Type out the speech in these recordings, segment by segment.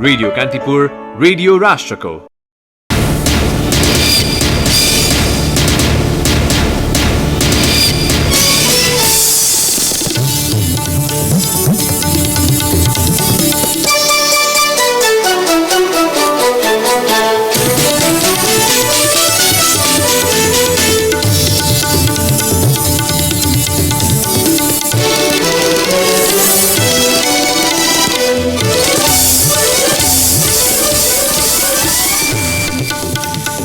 Radio Kantipur, radio राष्ट्रको।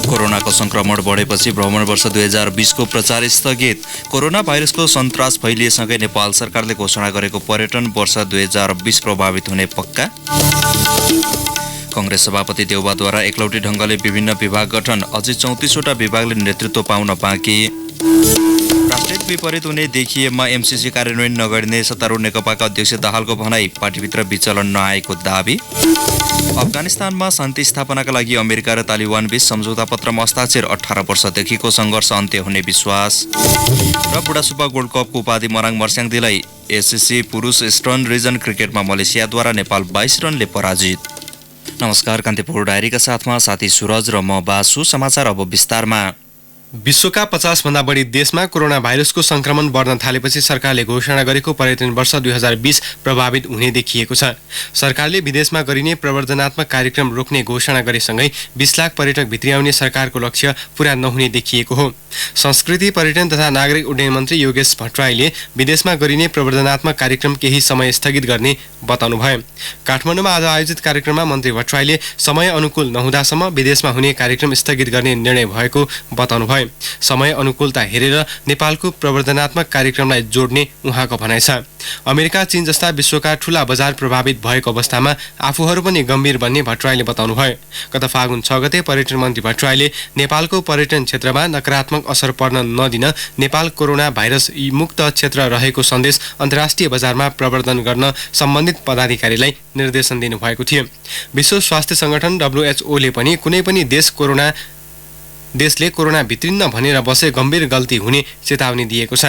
कोरोनाको संक्रमण बढेपछि भ्रमण वर्ष 2020 को प्रचार स्थगित। कोरोना भाइरसको सन्तास फैलिएसँगै नेपाल सरकारले घोषणा गरेको पर्यटन वर्ष 2020 प्रभावित हुने पक्का। कांग्रेस सभापति देउबाद्वारा एकलौटी ढंगले विभिन्न विभाग गठन, अझै 34 वटा विभागले नेतृत्व पाउन बाँकी। राष्ट्रिय विपरीत हुने देखिएमा एमसीसी कार्यान्वयन नगरिने सत्तारूढ नेकपाका अध्यक्ष दाहालको भनाई, पार्टीभित्र विचलन नआएको दावी। अफगानिस्तानमा शान्ति स्थापनाका लागि अमेरिका र तालिबान बीच सम्झौता पत्रमा हस्ताक्षर, 18 वर्षदेखिको संघर्ष अन्त्य हुने विश्वास। र बुढासुब्बा गोल्ड कपको उपाधि मराङ मर्स्याङदीलाई। एससीसी पुरुष इस्टर्न रिजन क्रिकेटमा मलेसियाद्वारा नेपाल 22 रनले पराजित। नमस्कार, कान्तिपुर डायरीका साथमा साथी सुरज र म बासु। समाचार अब विस्तारमा। विश्वका 50 भन्दा बढी देशमा कोरोना भाइरसको संक्रमण बढ्न थालेपछि सरकारले घोषणा गरेको पर्यटन वर्ष 2020 प्रभावित हुने देखिएको छ। सरकारले विदेशमा गरिने प्रवर्धनात्मक कार्यक्रम रोक्ने घोषणा गरेसँगै 20 लाख पर्यटक भित्री आउने सरकारको लक्ष्य पूरा नहुने देखिएको हो। संस्कृति, पर्यटन तथा नागरिक उड्डयन मन्त्री योगेश भट्टराईले विदेशमा गरिने प्रवर्धनात्मक कार्यक्रम केही समय स्थगित गर्ने बताउनुभयो। काठमाडौँमा आज आयोजित कार्यक्रममा मन्त्री भट्टराईले समय अनुकूल नहुँदासम्म विदेशमा हुने कार्यक्रम स्थगित गर्ने निर्णय भएको बताउनुभयो। समय अनुकूलता हेरेर नेपालको प्रवर्धनात्मक कार्यक्रमलाई जोड्ने उहाँको भनाइ छ। अमेरिका, चीन जस्ता विश्वका ठूला बजार प्रभावित भएको अवस्थामा आफूहरू पनि गम्भीर बन्ने भट्टराईले बताउनुभयो। गत फागुन 6 गते पर्यटन मन्त्री भट्टराईले नेपालको पर्यटन क्षेत्रमा नकारात्मक असर पर्न नदिन नेपाल कोरोना भाइरस मुक्त क्षेत्र रहेको सन्देश अन्तर्राष्ट्रिय बजारमा प्रवर्धन गर्न सम्बन्धित पदाधिकारीलाई निर्देशन दिनुभएको थियो। विश्व स्वास्थ्य संगठन WHO ले पनि कुनै पनि देशले कोरोना भित्रिन्न भनेर बसे गम्भीर गल्ती हुने चेतावनी दिएको छ।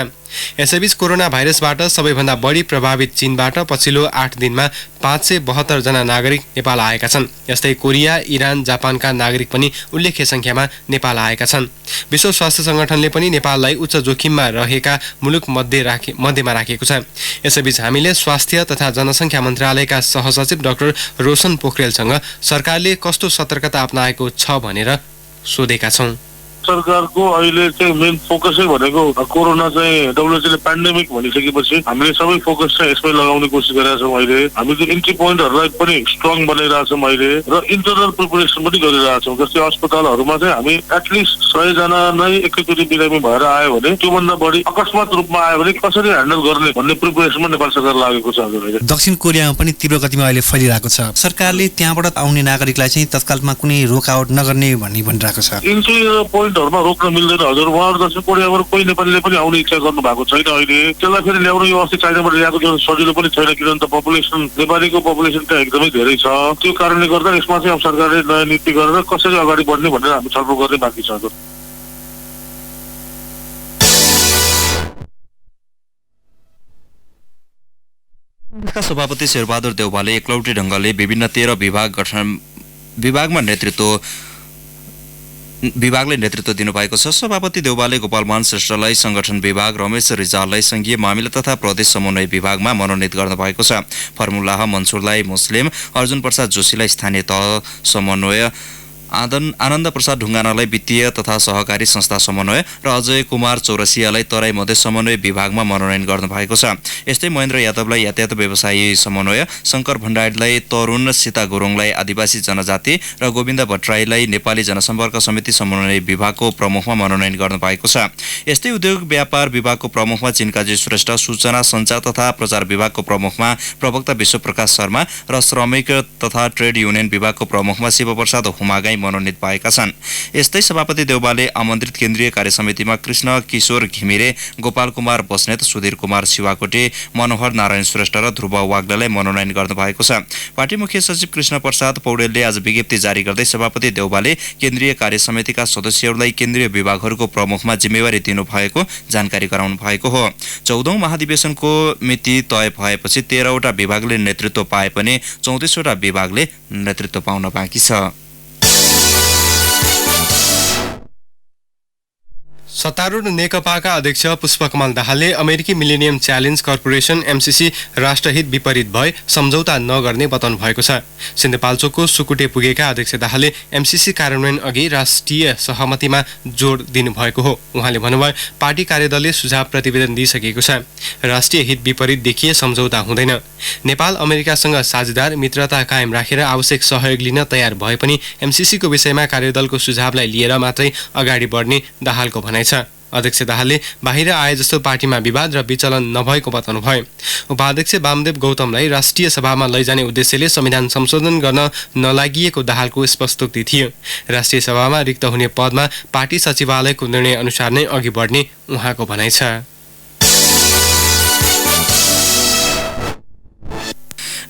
यसैबीच कोरोना भाइरसबाट सबैभन्दा बढी प्रभावित चीनबाट पछिल्लो 8 दिनमा 572 जना नागरिक नेपाल आएका छन्। यस्तै कोरिया, इरान, जापानका नागरिक पनि उल्लेख्य संख्यामा नेपाल आएका छन्। विश्व स्वास्थ्य संगठनले पनि नेपाललाई उच्च जोखिममा रहेका मुलुक मध्यमा राखेको छ। यसैबीच हामीले स्वास्थ्य तथा जनसङ्ख्या मन्त्रालयका सहसचिव डाक्टर रोशन पोखरेलसँग सरकारले कस्तो सतर्कता अपनाएको छ भनेर सोधेका छौं। सरकारको अहिले चाहिँ मेन फोकसै भनेको कोरोना चाहिँ WHO ले पेन्डेमिक भनिसकेपछि हामीले सबै फोकस चाहिँ यसमै लगाउने कोसिस गरेका छौँ। अहिले हामीले इन्ट्री पोइन्टहरूलाई पनि स्ट्रङ बनाइरहेका छौँ अहिले, र इन्टरनल प्रिपरेसन पनि गरिरहेका छौँ। जस्तै अस्पतालहरूमा चाहिँ हामी एटलिस्ट 100 जना नै एकैचोटि बिरामी भएर आयो भने, त्योभन्दा बढी अकस्मात रूपमा आयो भने कसरी ह्यान्डल गर्ने भन्ने प्रिपरेसनमा नेपाल सरकार लागेको छ। अहिले दक्षिण कोरियामा पनि तीव्र गतिमा अहिले फैलिरहेको छ। सरकारले त्यहाँबाट आउने नागरिकलाई चाहिँ तत्कालमा कुनै रोकआउट नगर्ने भनिरहेको छ। इन्ट्री पोइन्टहरूमा रोक्न मिल्दैन हजुर। उहाँहरू दक्षिण कोरियाबाट कोही नेपालीले पनि आउने इच्छा गर्नु भएको छैन अहिले। त्यसलाई फेरि ल्याउनु यो अस्ति चाइनाबाट ल्याएको जो सजिलो पनि छैन, किनभने त पपुलेसन नेपालीको पपुलेसन त्यहाँ एकदमै धेरै छ। त्यो कारणले गर्दा यसमा चाहिँ अब सरकारले नयाँ नीति गरेर कसरी अगाडि बढ्ने भनेर हामी छलफल गर्ने बाँकी छ। सभापति शेरबहादुर देउवाले एकलौटी ढंगले विभिन्न 13 विभागले नेतृत्व दिनुभएको छ। सभापति देउवाले गोपालमान श्रेष्ठलाई संगठन विभाग, रमेश रिजाललाई संघीय मामिला तथा प्रदेश समन्वय विभागमा मनोनित गर्नुभएको छ। फर्मुलाह मन्सुरलाई मुस्लिम, अर्जुन प्रसाद जोशीलाई स्थानीय तह समन्वय, आनन्द प्रसाद ढुङ्गानालाई वित्तीय तथा सहकारी संस्था समन्वय र अजय कुमार चौरसियालाई तराई मधेस समन्वय विभागमा मनोनयन गर्नुभएको छ। यस्तै महेन्द्र यादवलाई यातायात व्यवसायी समन्वय, शङ्कर भण्डारीलाई तरुण, सीता गुरुङलाई आदिवासी जनजाति र गोविन्द भट्टराईलाई नेपाली जनसम्पर्क समिति समन्वय विभागको प्रमुखमा मनोनयन गर्नुभएको छ। यस्तै उद्योग व्यापार विभागको प्रमुखमा चिनकाजी श्रेष्ठ, सूचना सञ्चार तथा प्रचार विभागको प्रमुखमा प्रवक्ता विश्वप्रकाश शर्मा र श्रमिक तथा ट्रेड युनियन विभागको प्रमुखमा शिवप्रसाद हुमागाई मनोनित भएका छन्। यस्तै सभापति देउबाले आमन्त्रित केन्द्रीय कार्य समितिमा कृष्ण किशोर घिमिरे, गोपाल कुमार बस्नेत, सुधीर कुमार शिवाकोटे, मनोहर नारायण श्रेष्ठ र ध्रुव वाग्लेलाई मनोनयन गर्नुभएको छ। पार्टी मुख्य सचिव कृष्ण प्रसाद पौडेलले आज विज्ञप्ति जारी गर्दै सभापति देउबाले केन्द्रीय कार्य समितिका सदस्यहरूलाई केन्द्रीय विभागहरूको प्रमुखमा जिम्मेवारी दिनुभएको जानकारी गराउनु भएको हो। 14औं महाधिवेशनको मिति तय भएपछि 13वटा विभागले नेतृत्व पाए पनि 34वटा विभागले नेतृत्व पाउन बाँकी छ। सत्तारूढ नेकपाका अध्यक्ष पुष्पकमल दाहालले अमेरिकी मिलेनियम च्यालेन्ज कर्पोरेसन एमसीसी राष्ट्रहित विपरीत भए सम्झौता नगर्ने बताउनु भएको छ। सिन्धुपाल्चोकको सुकुटे पुगेका अध्यक्ष दाहालले एमसीसी कार्यान्वयन अघि राष्ट्रिय सहमतिमा जोड दिनुभएको हो। उहाँले भन्नुभयो, पार्टी कार्यदलले सुझाव प्रतिवेदन दिइसकेको छ। राष्ट्रिय हित विपरीत देखिए सम्झौता हुँदैन। नेपाल अमेरिकासँग साझेदार मित्रता कायम राखेर आवश्यक सहयोग लिन तयार भए पनि एमसीसीको विषयमा कार्यदलको सुझावलाई लिएर मात्रै अगाडि बढ्ने दाहालको भनाइ छ। अध्यक्ष दाहालले बाहिर आए जस्तो पार्टीमा विवाद र विचलन नभएको बताउनुभयो। उपाध्यक्ष वामदेव गौतमलाई राष्ट्रिय सभामा लैजाने उद्देश्यले संविधान संशोधन गर्न नलागिएको दाहालको स्पष्टोक्ति थियो। राष्ट्रिय सभामा रिक्त हुने पदमा पार्टी सचिवालयको निर्णय अनुसार नै अघि बढ्ने उहाँको भनाइ छ।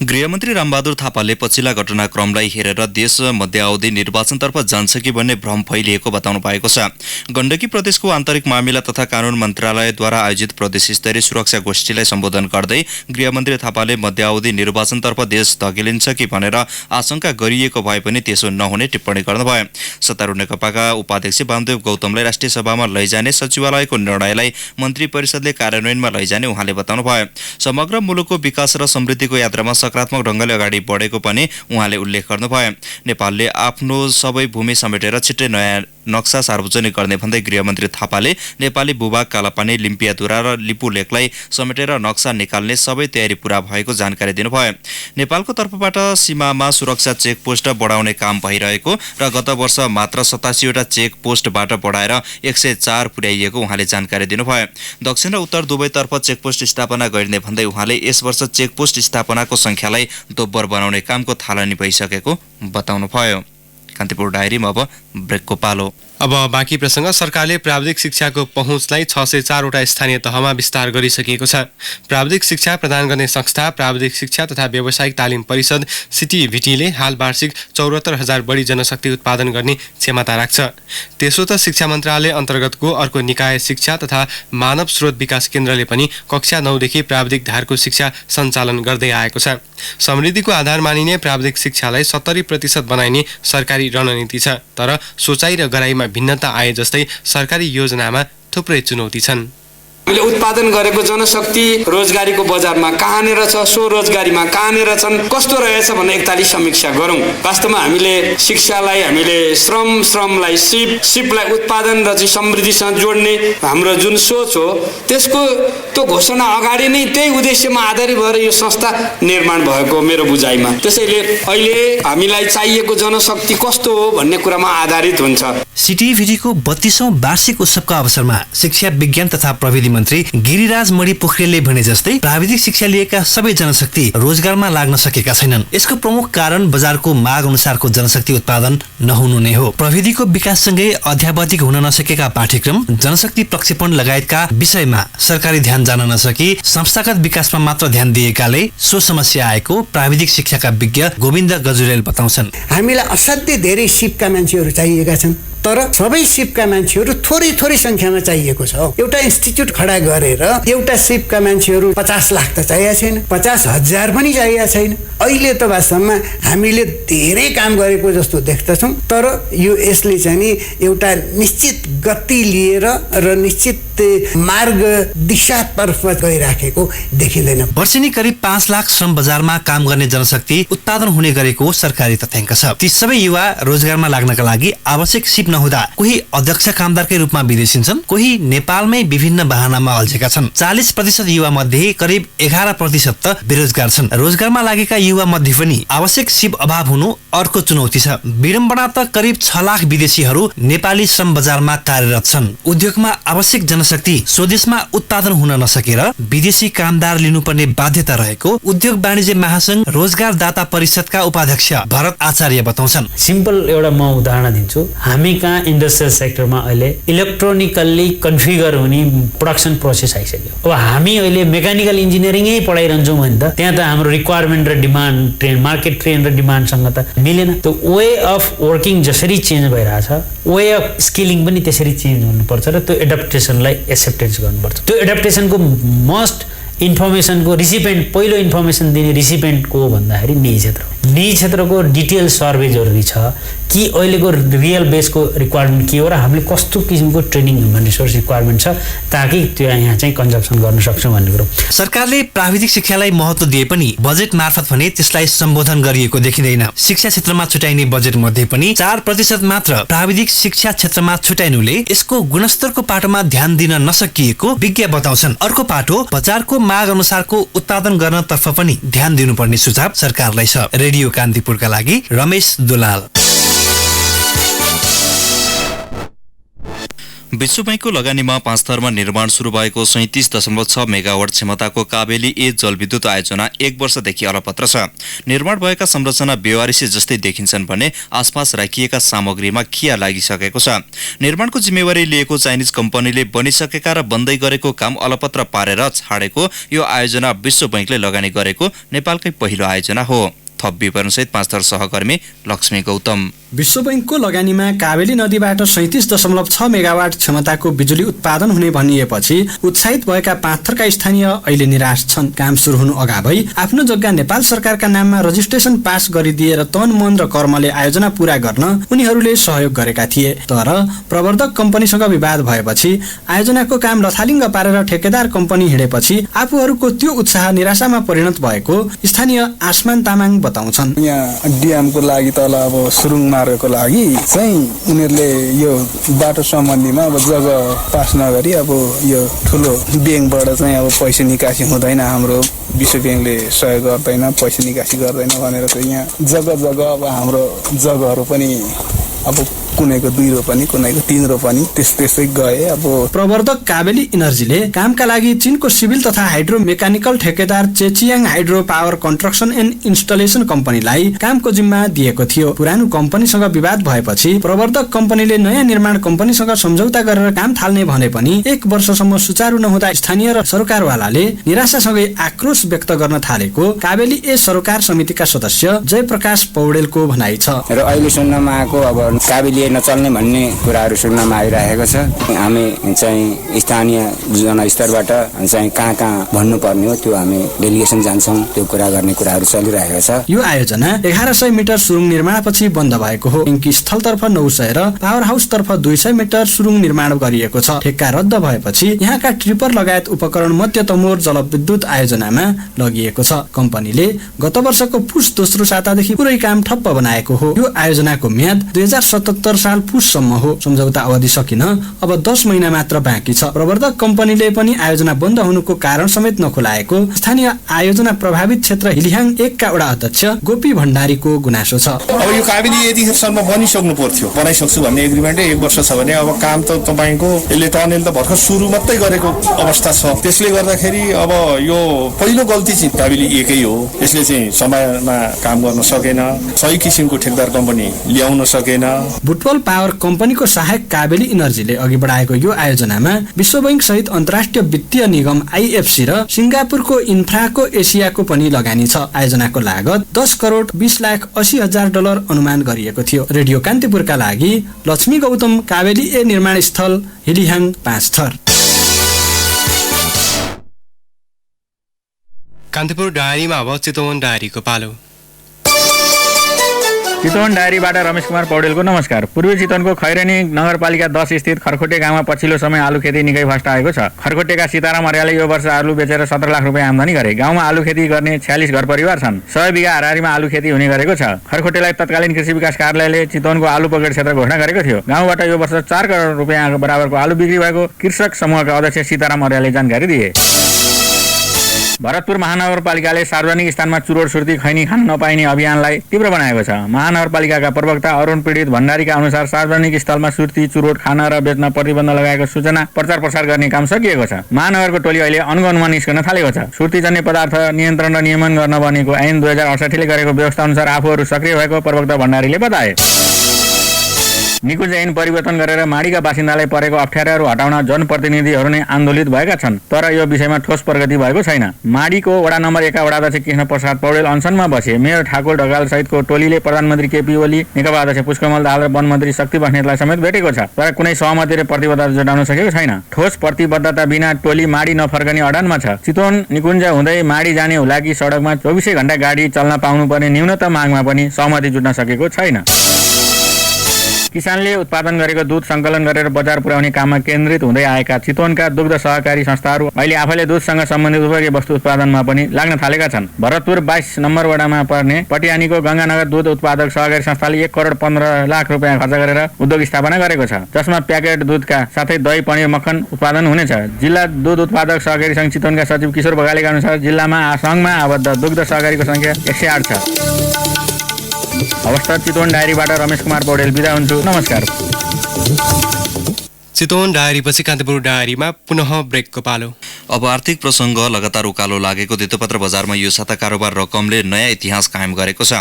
गृहमन्त्री रामबहादुर थापाले पछिल्ला घटनाक्रमलाई हेरेर देश मध्यावधि निर्वाचनतर्फ जान्छ कि भन्ने भ्रम फैलिएको बताउनु भएको छ। गण्डकी प्रदेशको आन्तरिक मामिला तथा कानून मन्त्रालयद्वारा आयोजित प्रदेश स्तरीय सुरक्षा गोष्ठीलाई सम्बोधन गर्दै गृहमन्त्री थापाले मध्यावधि निर्वाचनतर्फ देश धकेलिन्छ कि भनेर आशंका गरिएको भए पनि त्यसो नहुने टिप्पणी गर्नुभयो। सत्तारूढ नेकपाका उपाध्यक्ष वामदेव गौतमलाई राष्ट्रिय सभामा लैजाने सचिवालयको निर्णयलाई मन्त्री परिषदले कार्यान्वयनमा लैजाने उहाँले बताउनुभयो। समग्र मुलुकको विकास र समृद्धिको यात्रामा सकारात्मक ढंगले अगाडि बढेको पनि उहाँले उल्लेख गर्नुभयो। नेपालले आफ्नो सबै भूमि समेटेर छिट्टै नयाँ नक्सा सार्वजनिक गर्ने भन्दै गृहमन्त्री थापाले नेपाली भूभाग कालापानी, लिम्पियाधुरा र लिपुलेकलाई समेटेर नक्सा निकाल्ने सबै तयारी पूरा भएको जानकारी दिनुभयो। नेपालको तर्फबाट सीमामा सुरक्षा चेकपोस्ट बढाउने काम भइरहेको र गत वर्ष मात्र 87वटा चेकपोस्टबाट बढाएर 104 पुर्याइएको उहाँले जानकारी दिनुभयो। दक्षिण र उत्तर दुवैतर्फ चेकपोस्ट स्थापना गरिने भन्दै उहाँले यस वर्ष चेकपोस्ट स्थापनाको संख्यालाई दोब्बर बनाउने कामको थालनी भइसकेको बताउनुभयो। कान्तिपुर डायरीमा अब ब्रेकको पालो। अब बाँकी प्रसङ्ग। सरकारले प्राविधिक शिक्षाको पहुँचलाई 604वटा स्थानीय तहमा विस्तार गरिसकेको छ। प्राविधिक शिक्षा प्रदान गर्ने संस्था प्राविधिक शिक्षा तथा व्यावसायिक तालिम परिषद सिटिभिटीले हाल वार्षिक 74,000 बढी जनशक्ति उत्पादन गर्ने क्षमता राख्छ। त्यसो त शिक्षा मन्त्रालय अन्तर्गतको अर्को निकाय शिक्षा तथा मानव स्रोत विकास केन्द्रले पनि कक्षा 9 देखि प्राविधिक धारको शिक्षा सञ्चालन गर्दै आएको छ। समृद्धिको आधार मानिने प्राविधिक शिक्षालाई 70% बनाइने सरकारी रणनीति छ। तर सोचाइ र गराइमा भिन्नता आए जस्तै सरकारी योजनामा थुप्रै चुनौती छन्। हामीले उत्पादन गरेको जनशक्ति रोजगारीको बजारमा कहाँनिर छ, स्वरोजगारीमा कहाँनिर छन्, कस्तो रहेछ भन्ने एकताली समीक्षा गरौँ। वास्तवमा हामीले शिक्षालाई हामीले श्रमलाई सिपलाई उत्पादन र चाहिँ समृद्धिसँग जोड्ने हाम्रो जुन सोच हो त्यसको त्यो घोषणा अगाडि नै त्यही उद्देश्यमा आधारित भएर यो संस्था निर्माण भएको मेरो बुझाइमा। त्यसैले अहिले हामीलाई चाहिएको जनशक्ति कस्तो हो भन्ने कुरामा आधारित हुन्छ। सिटिभिटीको 32औं वार्षिक उत्सवको अवसरमा शिक्षा विज्ञान तथा प्रविधि मन्त्री गिरिराज मणि पोखरेलले भने जस्तै प्राविधिक शिक्षा लिएका सबै जनशक्ति रोजगारमा लाग्न सकेका छैनन्। यसको प्रमुख कारण बजारको माग अनुसारको जनशक्ति उत्पादन नहुनु नै हो। प्रविधिको विकाससँगै अध्यावधिक हुन नसकेका पाठ्यक्रम, जनशक्ति प्रक्षेपण लगायतका विषयमा सरकारी ध्यान जान नसकी संस्थागत विकासमा मात्र ध्यान दिएकाले सो समस्या आएको प्राविधिक शिक्षाका विज्ञ गोविन्द गजुरेल बताउँछन्। हामीलाई असाध्यै धेरै सिपका मान्छेहरू चाहिएका छन्, तर सबै सिपका मान्छेहरू थोरै संख्यामा चाहिएको छ। एउटा इन्स्टिट्युट खडा गरेर एउटा सिपका मान्छेहरू 50 लाख त चाहिएको छैन, 50,000 पनि चाहिएको छैन। अहिले त वास्तवमा हामीले धेरै काम गरेको जस्तो देख्दछौँ, तर यसले चाहिँ नि एउटा निश्चित गति लिएर र निश्चित मार्ग दिशातर्फ गइराखेको देखिँदैन। वर्षेनी करिब 5 लाख श्रम बजारमा काम गर्ने जनशक्ति उत्पादन हुने गरेको सरकारी तथ्याङ्क छ। ती सबै युवा रोजगारमा लाग्नका लागि आवश्यक सिप नहुँदा कोही अध्यक्ष कामदारकै रूपमा विदेशिन्छन्, कोही नेपालमै विभिन्न बहानामा अल्झेका छन्। 40% युवा मध्ये करिब 11% त बेरोजगार छन्। रोजगारमा लागेका युवा मध्ये पनि आवश्यक सिप अभाव हुनु अर्को चुनौती छ। विडम्बना त करिब 6 लाख विदेशीहरू नेपाली श्रम बजारमा कार्यरत छन्। उद्योगमा आवश्यक जनशक्ति जनशक्ति स्वदेशमा उत्पादन हुन नसकेर विदेशी कामदार लिनुपर्ने बाध्यता रहेको उद्योग वाणिज्य महासंघ रोजगारदाता परिषदका उपाध्यक्ष भरत आचार्य बताउँछन्। सिम्पल एउटा म उदाहरण दिन्छु। हामी कहाँ इन्डस्ट्रियल सेक्टरमा अहिले इलेक्ट्रोनिकल्ली कन्फिगर हुने प्रोडक्सन प्रोसेस आइसक्यो। अब हामी अहिले मेकानिकल इन्जिनियरिङै पढाइरहन्छौँ भने त त्यहाँ त हाम्रो रिक्वायरमेन्ट र डिमान्ड ट्रेन मार्केट ट्रेन र डिमान्डसँग त मिलेन। त्यो वे अफ वर्किङ जसरी चेन्ज भइरहेछ, वे अफ स्किलिङ पनि त्यसरी चेन्ज हुनुपर्छ र त्यो एडप्टेसनलाई एक्सेप्टेन्स गर्नुपर्छ। त्यो एडप्टेसनको मस्ट इन्फर्मेसनको रिसिपेन्ट, पहिलो इन्फर्मेसन दिने रिसिपेन्ट को भन्दाखेरि निजी क्षेत्रको डिटेल सर्वे जरुरी छ कि अहिलेको रियल बेसको रिक्वायरमेन्ट के हो र हामीले कस्तो किसिमको ट्रेनिङ ह्युमन रिसोर्स रिक्वायरमेन्ट छ ताकि त्यो यहाँ चाहिँ कन्जम्सन गर्न सक्छौँ भन्ने कुरो। सरकारले प्राविधिक शिक्षालाई महत्त्व दिए पनि बजेट मार्फत भने त्यसलाई सम्बोधन गरिएको देखिँदैन। शिक्षा क्षेत्रमा छुट्याइने बजेट मध्ये पनि 4% मात्र प्राविधिक शिक्षा क्षेत्रमा छुट्याइनुले यसको गुणस्तरको पाटोमा ध्यान दिन नसकिएको विज्ञ बताउँछन्। अर्को पाटो बजारको माग अनुसारको उत्पादन गर्नतर्फ पनि ध्यान दिनुपर्ने सुझाव सरकारलाई छ। रेडियो कान्तिपुरका लागि रमेश दुलाल। विश्व बैंकको लगानीमा 5 थरमा निर्माण शुरू भएको 37.6 मेगावाट क्षमताको काबेली ए जलविद्युत आयोजना 1 वर्षदेखि अलपत्र छ। निर्माण भएका संरचना बेवारिसी जस्तै देखिन्छन् भने आसपास राखिएका सामग्रीमा खिया लागिसकेको छ। निर्माणको जिम्मेवारी लिएको चाइनिज कम्पनीले बनिसकेका र बन्दै गरेको काम अलपत्र पारेर छाडेको यो आयोजना विश्व बैंकले लगानी गरेको नेपालकै पहिलो आयोजना हो। थप विवरणसहित 5 थर सहकर्मी लक्ष्मी गौतम। विश्व बैंकको लगानीमा काबेली नदीबाट 37.6 मेगावाट क्षमताको बिजुली उत्पादन हुने भनिएपछि उत्साहित भएका 5 थरका स्थानीय अहिले निराश छन्। काम सुरु हुनु अगावै आफ्नो जग्गा नेपाल सरकारका नाममा रजिस्ट्रेसन पास गरिदिएर तन मन र कर्मले आयोजना पूरा गर्न उनीहरूले सहयोग गरेका थिए। तर प्रवर्धक कम्पनीसँग विवाद भएपछि आयोजनाको काम लथालिङ्ग पारेर ठेकेदार कम्पनी हिँडेपछि आफूहरूको त्यो उत्साह निराशामा परिणत भएको स्थानीय आसमान तामाङ बताउँछन्। यहाँ डिएमको लागि तल अब सुरुङ मार्गको लागि चाहिँ उनीहरूले यो बाटो सम्बन्धीमा अब जग्गा पास नगरी अब यो ठुलो ब्याङ्कबाट चाहिँ अब पैसा निकासी हुँदैन, हाम्रो विश्व ब्याङ्कले सहयोग गर्दैन, पैसा निकासी गर्दैन भनेर चाहिँ यहाँ जग्गा अब हाम्रो जग्गाहरू पनि अब कुनैको 2 रोपनी कुनैको 3 रोपनी त्यस्तै गए। अब प्रवर्धक काबेली इनर्जीले कामका लागि चीनको सिभिल तथा हाइड्रो मेकानिकल ठेकेदार Zhejiang hydro power construction and installation कम्पनीलाई कामको जिम्मा दिएको थियो। पुरानो कम्पनीसँग विवाद भएपछि प्रवर्धक कम्पनीले नयाँ निर्माण कम्पनीसँग सम्झौता गरेर काम थाल्ने भने पनि 1 वर्षसम्म सुचारू नहुँदा स्थानीय र सरकारवालाले निराशासँगै आक्रोश व्यक्त गर्न थालेको काबेली ए सरकार समितिका सदस्य जयप्रकाश पौडेलको भनाइ छ। र अहिले सुन्नमा आएको अब काबेली नचल्ने भन्ने कुराहरू सुन्नमा आइरहेको छ। हामी चाहिँ स्थानीय जनस्तरबाट चाहिँ कहाँ भन्नुपर्ने हो त्यो हामी डेलिगेसन जान्छौँ, त्यो कुरा गर्ने कुराहरू चलिरहेको छ। यो आयोजना 1100 मिटर सुरुङ निर्माणपछि बन्द भएको हो। टङ्की स्थलतर्फ 900 र पावर हाउसतर्फ 200 मिटर सुरुङ निर्माण गरिएको छ। ठेक्का रद्द भएपछि यहाँका ट्रिपर लगायत उपकरण मध्य तमोर जलविद्युत आयोजनामा लगिएको छ। कम्पनीले गत वर्षको पुस दोस्रो सातादेखि पुरै काम ठप्प बनाएको हो। यो आयोजनाको म्याद 2077 साल पुससम्म हो। सम्झौता अवधि सकिन अब 10 महिना मात्र बाँकी छ। प्रवर्धक कम्पनीले पनि आयोजना बन्द हुनुको कारण समेत नखुलाएको स्थानीय आयोजना प्रभावित क्षेत्र हिलिहाङ 1 का वडा अध्यक्ष गोपी भण्डारीको गुनासो छ। अब यो काबेली यतिसम्म बनिसक्नु पर्थ्यो, बनाइसक्छु भन्ने एग्रिमेन्टै 1 वर्ष छ भने अब काम त तपाईको यसले टनेल त भर्खर सुरु मात्रै गरेको अवस्था छ। त्यसले गर्दाखेरि अब यो पहिलो गल्ती चाहिँ काबेली एकै हो। यसले चाहिँ समयमा काम गर्न सकेन, सही किसिमको ठेकदार कम्पनी ल्याउन सकेन। बुटवल पावर कम्पनीको सहायक काबेली इनर्जीले अघि बढाएको यो आयोजनामा विश्व बैंक सहित अन्तर्राष्ट्रिय वित्तीय निगम आइएफसी र सिङ्गापुरको इन्फ्राको एसियाको पनि लगानी छ। आयोजनाको लागत $10,20,80,000 अनुमान गरिएको थियो। रेडियो कान्तिपुरका लागि लक्ष्मी गौतम, काबेली ए निर्माण स्थल, हिलिहाङ 5 थर। कान्तिपुर डायरीमा अब चितवन डायरीको पालो। चितवन डायरीबाट रमेश कुमार पौडेलको नमस्कार। पूर्वी चितवनको खैरेनी नगरपालिका 10 स्थित खरखोटे गाउँमा पछिल्लो समय आलु खेती निकै फस्ट आएको छ। खरखोटेका सीताराम अर्यालले यो वर्ष आलु बेचेर 17 लाख रुपियाँ आम्दानी गरे। गाउँमा आलु खेती गर्ने 46 घर परिवार छन्। 100 बिघा हाराहारीमा आलु खेती हुने गरेको छ। खरखोटेलाई तत्कालीन कृषि विकास कार्यालयले चितवनको आलु पकेट क्षेत्र घोषणा गरेको थियो। गाउँबाट यो वर्ष 4 करोड रुपियाँ बराबरको आलु बिक्री भएको कृषक समूहका अध्यक्ष सीताराम अर्यालले जानकारी दिए। भरतपुर महानगरपालिकाले सार्वजनिक स्थानमा चुरोट सुर्ती खैनी खान नपाइने अभियानलाई तीव्र बनाएको छ। महानगरपालिकाका प्रवक्ता अरुण पीडित भण्डारीका अनुसार सार्वजनिक स्थलमा सुर्ती चुरोट खान र बेच्न प्रतिबन्ध लगाएको सूचना प्रचार प्रसार गर्ने काम सकिएको छ। महानगरको टोली अहिले अनुगमनमा निस्कन थालेको छ। सुर्तीजन्य पदार्थ नियन्त्रण र नियमन गर्न बनेको ऐन 2068 ले गरेको व्यवस्था अनुसार आफूहरू सक्रिय भएको प्रवक्ता भण्डारीले बताए। निकुञ्ज ऐन परिवर्तन गरेर माडीका बासिन्दालाई परेको अप्ठ्याराहरू हटाउन जनप्रतिनिधिहरू नै आन्दोलित भएका छन्, तर यो विषयमा ठोस प्रगति भएको छैन। माडीको वडा नम्बर 1 का वडाध्यक्ष कृष्ण प्रसाद पौडेल अनसनमा बसे। मेयर ठाकुर ढकाल सहितको टोलीले प्रधानमन्त्री केपी ओली, नेकपा अध्यक्ष पुष्पकमल दाहाल र वनमन्त्री शक्ति बस्नेतलाई समेत भेटेको छ, तर कुनै सहमति र प्रतिबद्धता जुटाउन सकेको छैन। ठोस प्रतिबद्धता बिना टोली माडी नफर्कने अडानमा छ। चितवन निकुञ्ज हुँदै माडी जाने हुलाकी सडकमा 24 घण्टा गाडी चल्न पाउनुपर्ने न्यूनतम मागमा पनि सहमति जुट्न सकेको छैन। किसानले उत्पादन गरेको दूध सङ्कलन गरेर बजार पुर्याउने काममा केन्द्रित हुँदै आएका चितवनका दुग्ध सहकारी संस्थाहरू अहिले आफैले दूधसँग सम्बन्धित उपयोगी वस्तु उत्पादनमा पनि लाग्न थालेका छन्। भरतपुर 22 नम्बर वडामा पर्ने पटियानीको गङ्गानगर दूध उत्पादक सहकारी संस्थाले 1 करोड 15 लाख रुपियाँ खर्च गरेर उद्योग स्थापना गरेको छ, जसमा प्याकेट दूधका साथै दही, पनिर, मक्खन उत्पादन हुनेछ। जिल्ला दूध उत्पादक सहकारी सङ्घ चितवनका सचिव किशोर बगालेका अनुसार जिल्लामा सङ्घमा आबद्ध दुग्ध सहकारीको सङ्ख्या 108 छ। अवस्था चितवन डायरीबाट रमेश कुमार पौडेल बिदा हुन्छु। नमस्कार। चितवन डायरीपछि कान्तिपुर डायरीमा पुनः ब्रेकको पालो। अब आर्थिक प्रसङ्ग लगातार उकालो लागेको धितोपत्र बजारमा यो साता कारोबार रकमले नयाँ इतिहास कायम गरेको छ।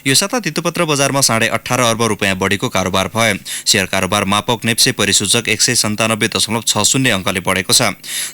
यो साता धितोपत्र बजारमा 18.5 अर्ब रुपियाँ बढीको कारोबार भयो। सेयर कारोबार मापक नेप्से परिसूचक 197.60 अङ्कले बढेको छ।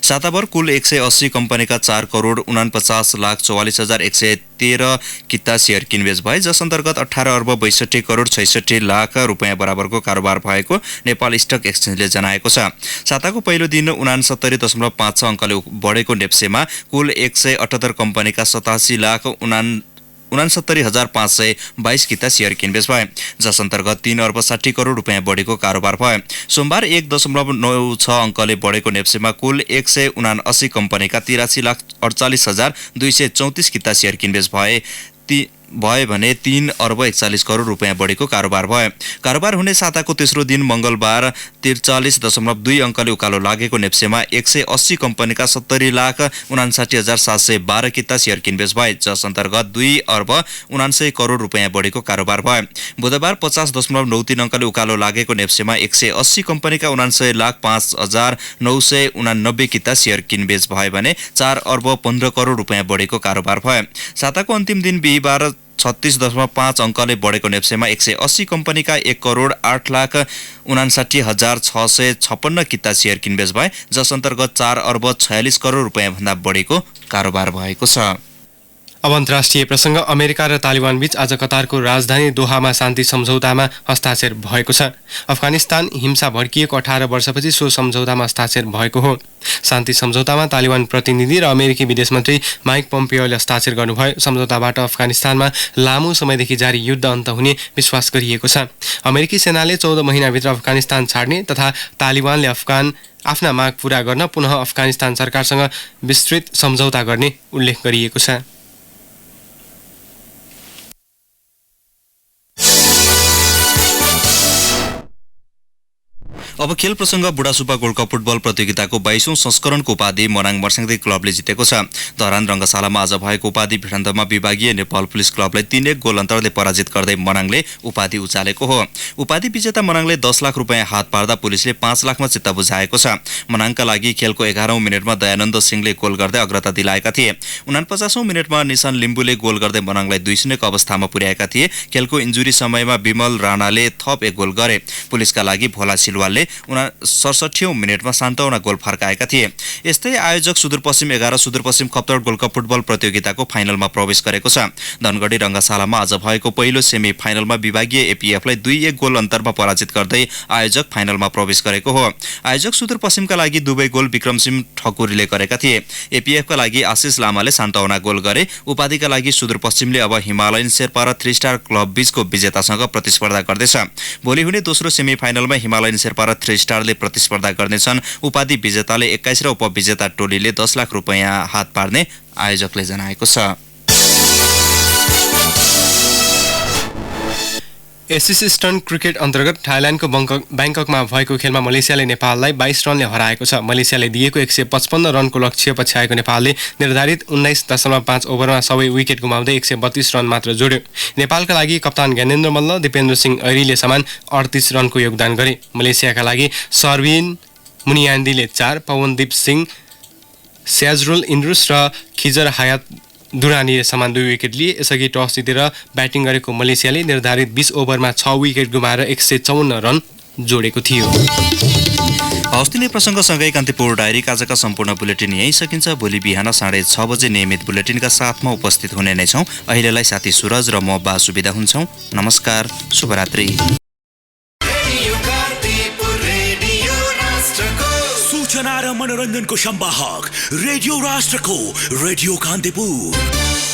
साताभर कुल 180 कम्पनीका 4 करोड 49,44,113 किता सेयर किनबेच भए, जस अन्तर्गत 18 अर्ब 62 करोड 66 लाख रुपियाँ बराबरको कारोबार भएको नेपाल स्टक एक्सचेन्जले जनाएको छ। साताको पहिलो दिन 69.56 अङ्कले बढेको नेप्सेमा कुल 178 कम्पनीका 87,69,522 किता सेयर किनबेच भए, जस अन्तर्गत 3 अर्ब 60 करोड रुपियाँ बढीको कारोबार भयो। सोमबार 1.96 अङ्कले बढेको नेप्सेमा कुल 179 कम्पनीका 83,48,234 किता सेयर किनबेच भए भने 3 अर्ब 41 करोड रुपियाँ बढीको कारोबार भयो। कारोबार हुने साताको तेस्रो दिन मङ्गलबार 43.2 अङ्कले उकालो लागेको नेप्सेमा 180 कम्पनीका 70,59,712 किता सेयर किनबेच भए, जस अन्तर्गत 2 अर्ब 79 करोड रुपियाँ बढीको कारोबार भयो। बुधबार 50.93 अङ्कले उकालो लागेको नेप्सेमा 180 कम्पनीका 79,05,989 किता सेयर किनबेच भए भने 4 अर्ब 15 करोड रुपियाँ बढीको कारोबार भयो। साताको अन्तिम दिन बिहिबार 36.5 अङ्कले बढेको नेप्सेमा 180 कम्पनीका 1 करोड 8,59,656 किता सेयर किनबेच भए, जस अन्तर्गत 4 अर्ब 46 करोड रुपियाँ भन्दा बढीको कारोबार भएको छ। अब अन्तर्राष्ट्रिय प्रसङ्ग। अमेरिका र तालिबान बीच आज कतारको राजधानी दोहामा शान्ति सम्झौतामा हस्ताक्षर भएको छ। अफगानिस्तान हिंसा भड्किएको 18 वर्षपछि सो सम्झौतामा हस्ताक्षर भएको हो। शान्ति सम्झौतामा तालिबान प्रतिनिधि र अमेरिकी विदेश मन्त्री माइक पोम्पियोले हस्ताक्षर गर्नुभयो। सम्झौताबाट अफगानिस्तानमा लामो समयदेखि जारी युद्ध अन्त हुने विश्वास गरिएको छ। अमेरिकी सेनाले 14 महिनाभित्र अफगानिस्तान छाड्ने तथा तालिबानले आफ्ना माग पूरा गर्न पुनः अफगानिस्तान सरकारसँग विस्तृत सम्झौता गर्ने उल्लेख गरिएको छ। अब खेल प्रसङ्ग। बुढासुब्बा गोल्ड कप फुटबल प्रतियोगिताको 22औं संस्करणको उपाधि मनाङ मर्स्याङदी क्लबले जितेको छ। धरान रङ्गशालामा आज भएको उपाधि भिडन्तमा विभागीय नेपाल पुलिस क्लबलाई 3-1 गोल अन्तरले पराजित गर्दै मनाङले उपाधि उचालेको हो। उपाधि विजेता मनाङले 10 लाख रुपियाँ हात पार्दा पुलिसले 5 लाखमा चित्त बुझाएको छ। मनाङका लागि खेलको 11औं मिनेटमा दयानन्द सिंहले गोल गर्दै अग्रता दिलाएका थिए। 49औं मिनेटमा निशान लिम्बुले गोल गर्दै मनाङलाई 2-0 को अवस्थामा पुर्याएका थिए। खेलको इन्जुरी समयमा विमल राणाले थप 1 गोल गरे। पुलिसका लागि भोला सिलवालले 67औं मिनेटमा 57 गोल फर्काएका थिए। यस्तै आयोजक Sudurpashchim 11 Sudurpashchim Khaptad gold cup football प्रतियोगिताको फाइनलमा प्रवेश गरेको छ। धनगढी रङ्गशालामा आज भएको पहिलो सेमी फाइनलमा विभागीय एपीएफलाई 2-1 गोल अन्तरमा पराजित गर्दै आयोजक फाइनलमा प्रवेश गरेको हो। आयोजक सुदूरपश्चिमका लागि दुवै गोल विक्रमसिंह ठकुरीले गरेका थिए। एपीएफका लागि आशिष लामाले 57 गोल गरे। उपाधिका लागि सुदूरपश्चिमले अब हिमालयन शेर्पा र 3 स्टार क्लब बीचको विजेतासँग प्रतिस्पर्धा गर्दैछ। भोलि हुने दोस्रो सेमी फाइनलमा हिमालयन शेर्पा र 3 स्टारले प्रतिस्पर्धा गर्नेछन्। उपाधि विजेताले 21 र उपविजेता टोलीले 10 लाख रुपियाँ हात पार्ने आयोजकले जनाएको छ। एसिस स्टन क्रिकेट अन्तर्गत थाइल्यान्डको ब्याङ्ककमा भएको खेलमा मलेसियाले नेपाललाई 22 रनले हराएको छ। मलेसियाले दिएको 155 रनको लक्ष्य पछ्याएको नेपालले निर्धारित 19.5 ओभरमा सबै विकेट गुमाउँदै 132 रन मात्र जोड्यो। नेपालका लागि कप्तान ज्ञानेन्द्र मल्ल, दिपेन्द्र सिंह ऐरीले समान 38 रनको योगदान गरे। मलेसियाका लागि सर्बिन मुनियान्दीले 4, पवनदीप सिंह, स्याजरुल इन्द्रुस र खिजर हयात दुरानीले समान 2 विकेट लिए। यसअघि टस जितेर ब्याटिङ गरेको मलेसियाले निर्धारित 20 ओभरमा 6 विकेट गुमाएर 154 रन जोडेको थियो। हवस् दिने प्रसङ्गसँगै कान्तिपुर डायरीका आजका सम्पूर्ण बुलेटिन यही सकिन्छ। भोलि बिहान 6:30 बजे नियमित बुलेटिनका साथमा उपस्थित हुने नै छौँ। अहिलेलाई साथी सुरज र म बासु बिदा हुन्छौँ। नमस्कार, शुभरात्रि। सूचना र मनोरञ्जनको सम्वाहक रेडियो राष्ट्रको रेडियो कान्तिपुर।